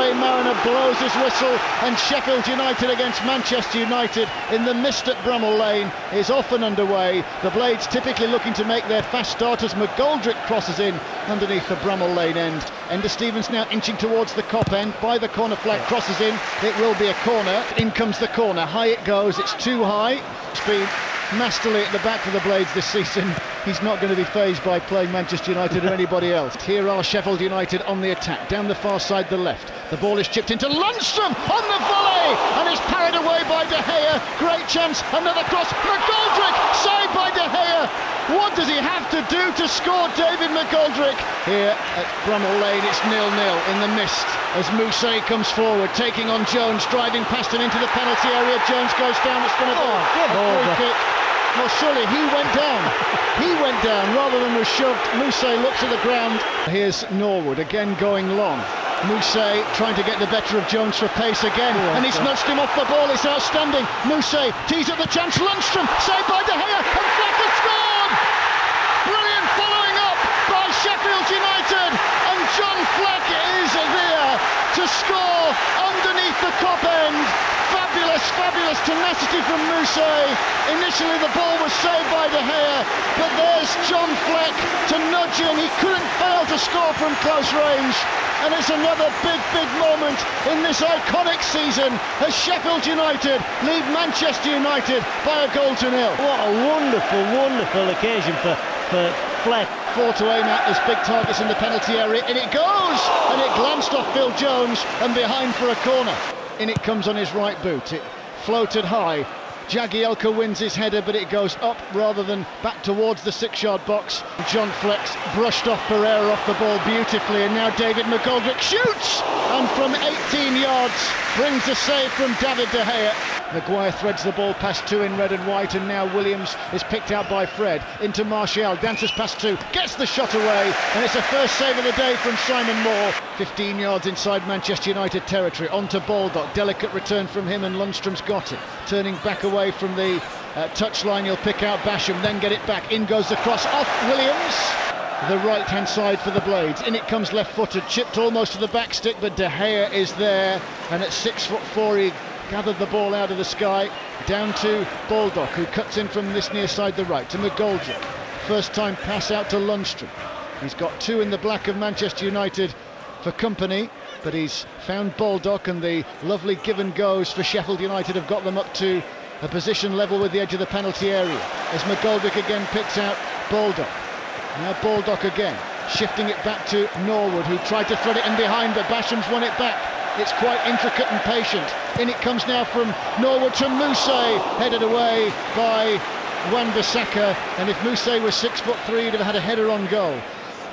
Andre Marriner blows his whistle, and Sheffield United against Manchester United in the mist at Bramall Lane is off and underway. The Blades typically looking to make their fast start as McGoldrick crosses in underneath the Bramall Lane end. Enda Stevens now inching towards the Kop end, by the corner flag, crosses in, it will be a corner. In comes the corner, high it goes, it's too high. Speed masterly at the back for the Blades this season. He's not going to be fazed by playing Manchester United or anybody else. Here are Sheffield United on the attack, down the far side, the left. The ball is chipped into Lundstram on the volley, and it's parried away by De Gea. Great chance, another cross, McGoldrick, saved by De Gea. What does he have to do to score, David McGoldrick? Here at Bramall Lane, it's 0-0 in the mist as Mousset comes forward, taking on Jones, driving past him into the penalty area. Jones goes down, it's going to be a free kick. Well, surely he went down. He went down rather than was shoved. Mousset looks at the ground. Here's Norwood again going long. Mousset trying to get the better of Jones for pace again, and he's nudged him off the ball. It's outstanding. Mousset tees up the chance. Lundstram saved by De Gea, and Fleck has scored. Brilliant following up by Sheffield United, and John Fleck is there to score underneath the Kop end. Fabulous tenacity from Mousset. Initially the ball was saved by De Gea, but there's John Fleck to nudge in. He couldn't fail to score from close range, and it's another big moment in this iconic season as Sheffield United lead Manchester United by a goal to nil. What a wonderful occasion for Fleck. 4 to aim at as big targets in the penalty area, and it goes, and it glanced off Phil Jones and behind for a corner. In it comes on his right boot, it floated high. Jagielka wins his header, but it goes up rather than back towards the 6-yard box. John Fleck's brushed off Pereira off the ball beautifully, and now David McGoldrick shoots, and from 18 yards brings a save from David De Gea. Maguire threads the ball past 2 in red and white, and now Williams is picked out by Fred into Martial, dances past 2, gets the shot away, and it's a first save of the day from Simon Moore. 15 yards inside Manchester United territory, onto Baldock, delicate return from him, and Lundstram's got it. Turning back away from the touchline, he'll pick out Basham, then get it back, in goes the cross off Williams. The right hand side for the Blades, in it comes left footed, chipped almost to the back stick, but De Gea is there, and at 6'4" he gathered the ball out of the sky, down to Baldock, who cuts in from this near side the right to McGoldrick. First time pass out to Lundstram. He's got 2 in the black of Manchester United for company, but he's found Baldock, and the lovely give and goes for Sheffield United have got them up to a position level with the edge of the penalty area as McGoldrick again picks out Baldock. Now Baldock again, shifting it back to Norwood, who tried to thread it in behind, but Basham's won it back. It's quite intricate and patient. In it comes now from Norwood to Mousset, headed away by Wan-Bissaka, and if Mousset was 6'3", he'd have had a header on goal.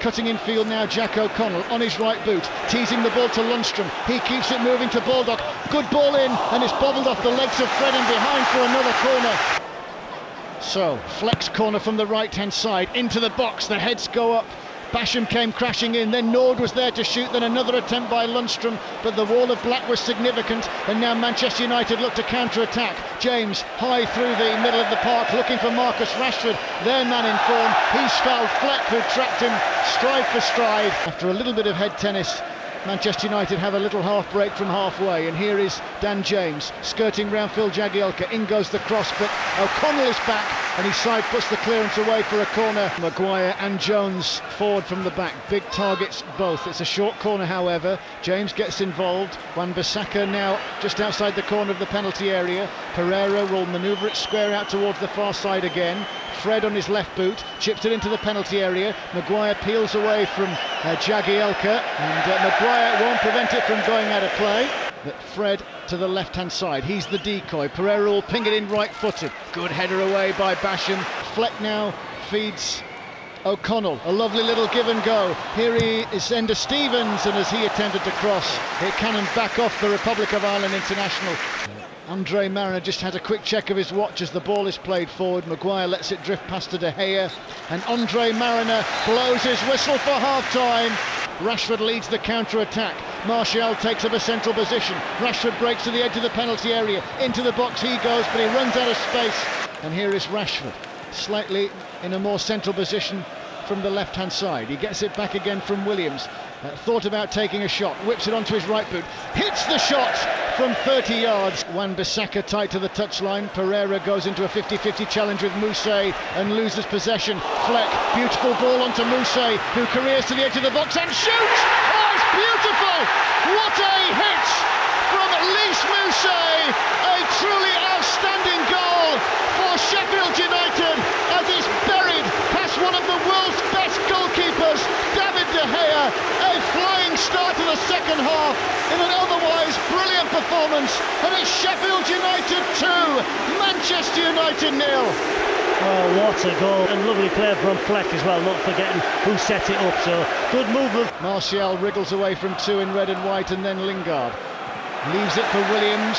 Cutting in field now, Jack O'Connell on his right boot, teasing the ball to Lundstram. He keeps it moving to Baldock. Good ball in, and it's bobbled off the legs of Fred and behind for another corner. So, Fleck's corner from the right-hand side, into the box, the heads go up. Basham came crashing in, then Nord was there to shoot, then another attempt by Lundstram, but the wall of black was significant, and now Manchester United look to counter-attack. James, high through the middle of the park, looking for Marcus Rashford, their man in form. He's fouled Fleck, who trapped him stride for stride. After a little bit of head tennis, Manchester United have a little half break from halfway, and here is Dan James skirting round Phil Jagielka. In goes the cross, but O'Connell is back, and he side puts the clearance away for a corner. Maguire and Jones forward from the back, big targets both. It's a short corner, however. James gets involved. Wan-Bissaka now just outside the corner of the penalty area. Pereira will manoeuvre it square out towards the far side again. Fred on his left boot, chips it into the penalty area. Maguire peels away from Jagielka, and Maguire won't prevent it from going out of play. But Fred to the left-hand side, he's the decoy. Pereira will ping it in right-footed. Good header away by Basham. Fleck now feeds O'Connell, a lovely little give and go. Here he is, Enda Stevens, and as he attempted to cross, it cannoned back off the Republic of Ireland international. Andre Marriner just had a quick check of his watch as the ball is played forward. Maguire lets it drift past to De Gea, and Andre Marriner blows his whistle for half-time. Rashford leads the counter-attack. Martial takes up a central position. Rashford breaks to the edge of the penalty area. Into the box he goes, but he runs out of space. And here is Rashford, slightly in a more central position from the left-hand side. He gets it back again from Williams. Thought about taking a shot, whips it onto his right boot, hits the shot from 30 yards. Wan-Bissaka tight to the touchline. Pereira goes into a 50-50 challenge with Mousset and loses possession. Fleck, beautiful ball onto Mousset, who careers to the edge of the box and shoots! Oh, it's beautiful! What a hit from Lys Mousset! A truly outstanding goal for Sheffield United as it's buried past one of the world's best goalkeepers, David De Gea. A flying start to the second half in an otherwise brilliant performance, and it's Sheffield United 2, Manchester United 0. Oh, what a goal, and lovely play from Fleck as well, not forgetting who set it up, so good movement. Martial wriggles away from two in red and white, and then Lingard leaves it for Williams.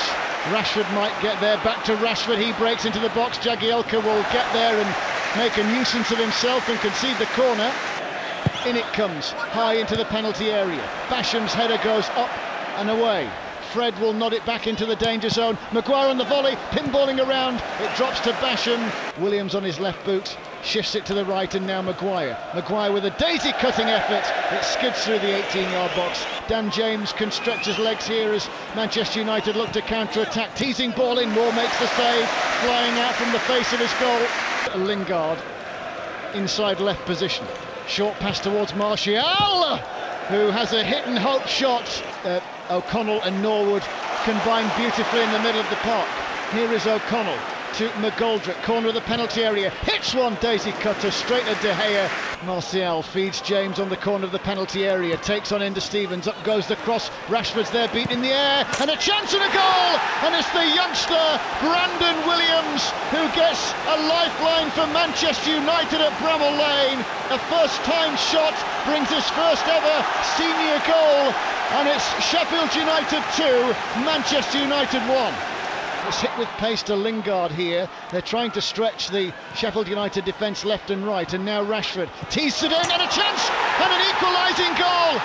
Rashford might get there, back to Rashford, he breaks into the box. Jagielka will get there and make a nuisance of himself and concede the corner. In it comes, high into the penalty area. Basham's header goes up and away. Fred will nod it back into the danger zone. Maguire on the volley, pinballing around. It drops to Basham. Williams on his left boot, shifts it to the right, and now Maguire. Maguire with a daisy-cutting effort. It skids through the 18-yard box. Dan James can stretch his legs here as Manchester United look to counter-attack. Teasing ball in, Moore makes the save. Flying out from the face of his goal. Lingard, inside left position. Short pass towards Martial, who has a hit and hope shot. O'Connell and Norwood combine beautifully in the middle of the park. Here is O'Connell to McGoldrick, corner of the penalty area, hits one, daisy cutter straight at De Gea. Martial feeds James on the corner of the penalty area, takes on Enda Stevens, up goes the cross, Rashford's there, beaten in the air, and a chance and a goal, and it's the youngster Brandon Williams who gets a lifeline for Manchester United at Bramall Lane. A first-time shot brings his first ever senior goal, and it's Sheffield United 2, Manchester United 1. It's hit with pace to Lingard here. They're trying to stretch the Sheffield United defence left and right, and now Rashford teased it in, and a chance, and an equalising goal.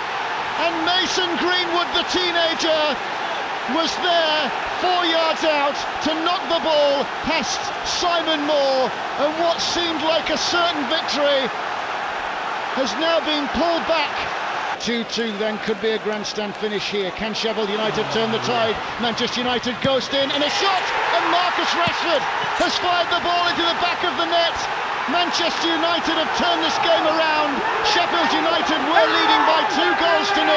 And Mason Greenwood, the teenager, was there 4 yards out to knock the ball past Simon Moore, and what seemed like a certain victory has now been pulled back. 2-2 then could be a grandstand finish here. Can Sheffield United turn the tide? Manchester United ghost in, and a shot, and Marcus Rashford has fired the ball into the back of the net. Manchester United have turned this game around. Sheffield United were leading by 2 goals to 0,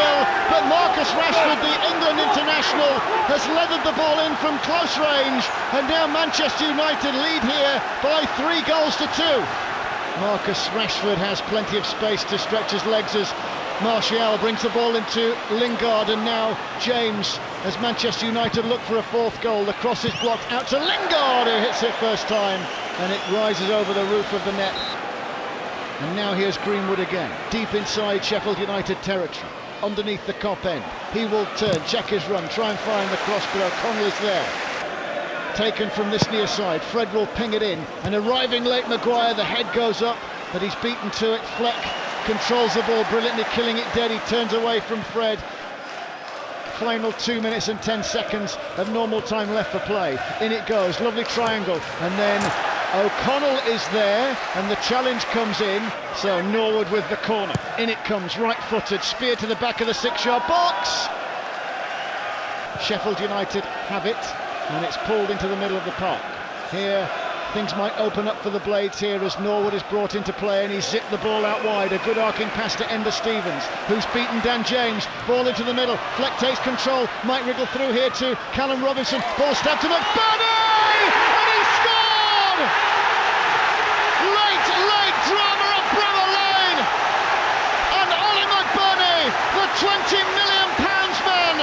but Marcus Rashford, the England international, has leathered the ball in from close range, and now Manchester United lead here by 3 goals to 2. Marcus Rashford has plenty of space to stretch his legs as Martial brings the ball into Lingard, and now James as Manchester United look for a 4th goal. The cross is blocked out to Lingard, who hits it first time, and it rises over the roof of the net. And now here's Greenwood again, deep inside Sheffield United territory, underneath the Kop end. He will turn, check his run, try and find the cross, but O'Connell is there. Taken from this near side, Fred will ping it in, and arriving late Maguire, the head goes up, but he's beaten to it. Fleck controls the ball brilliantly, killing it dead. He turns away from Fred. Final 2 minutes and 10 seconds of normal time left for play. In it goes, lovely triangle, and then O'Connell is there, and the challenge comes in, so Norwood with the corner. In it comes, right-footed, spear to the back of the 6-yard box. Sheffield United have it, and it's pulled into the middle of the park. Here, things might open up for the Blades here as Norwood is brought into play, and he's zipped the ball out wide. A good arcing pass to Enda Stevens, who's beaten Dan James. Ball into the middle, Fleck takes control, might wriggle through here to Callum Robinson. Ball stabbed to McBurney, and he scored! Late drama at Bramall Lane, and Ollie McBurney, the £20 million man,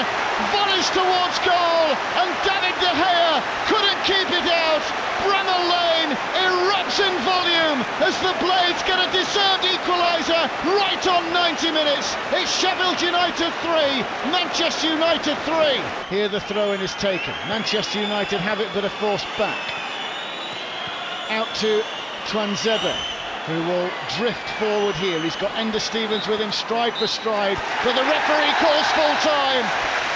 volleys towards goal, and David De Gea couldn't keep it out. Bramall Lane erupts in volume as the Blades get a deserved equaliser right on 90 minutes. It's Sheffield United 3, Manchester United 3. Here the throw-in is taken. Manchester United have it, but are forced back. Out to Twanzebe, who will drift forward here. He's got Enda Stevens with him stride for stride, but the referee calls full time,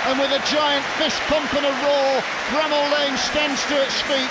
and with a giant fist pump and a roar, Bramall Lane stands to its feet.